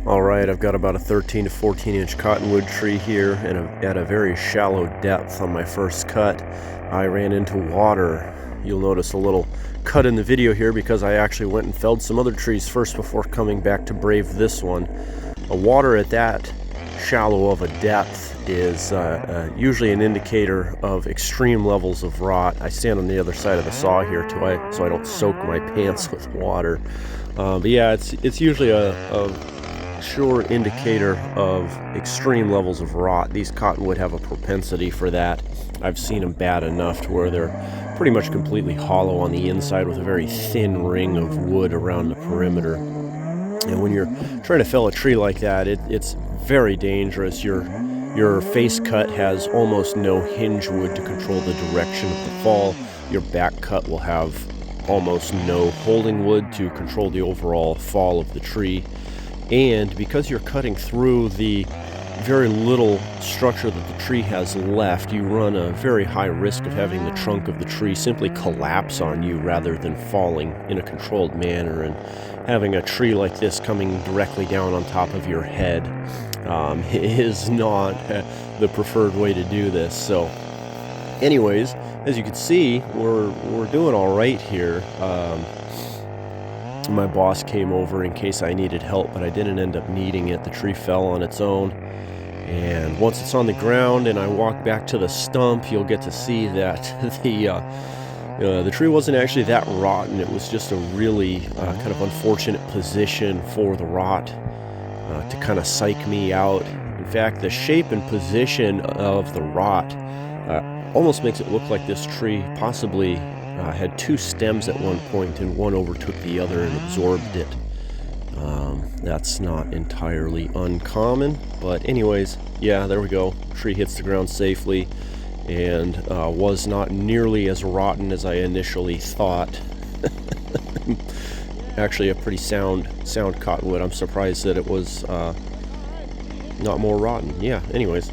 Alright, I've got about a 13 to 14 inch cottonwood tree here and at a very shallow depth on my first cut. I ran into water. You'll notice a little cut in the video here because I actually went and felled some other trees first before coming back to brave this one. A water at that shallow of a depth is usually an indicator of extreme levels of rot. I stand on the other side of the saw here so I don't soak my pants with water. But yeah, it's usually a sure indicator of extreme levels of rot. These cottonwood have a propensity for that. I've seen them bad enough to where they're pretty much completely hollow on the inside with a very thin ring of wood around the perimeter. And when you're trying to fell a tree like that, it's very dangerous. Your face cut has almost no hinge wood to control the direction of the fall. Your back cut will have almost no holding wood to control the overall fall of the tree. And because you're cutting through the very little structure that the tree has left, you run a very high risk of having the trunk of the tree simply collapse on you rather than falling in a controlled manner. And having a tree like this coming directly down on top of your head is not the preferred way to do this. So anyways, as you can see, we're doing all right here. My boss came over in case I needed help, but I didn't end up needing it. The tree fell on its own. And once it's on the ground and I walk back to the stump, you'll get to see that the tree wasn't actually that rotten. It was just a really kind of unfortunate position for the rot to kind of psych me out. In fact, the shape and position of the rot almost makes it look like this tree possibly had two stems at one point and one overtook the other and absorbed it. That's not entirely uncommon, but anyways, yeah, there we go. Tree hits the ground safely and was not nearly as rotten as I initially thought. Actually a pretty sound cottonwood. I'm surprised that it was not more rotten. Yeah, anyways.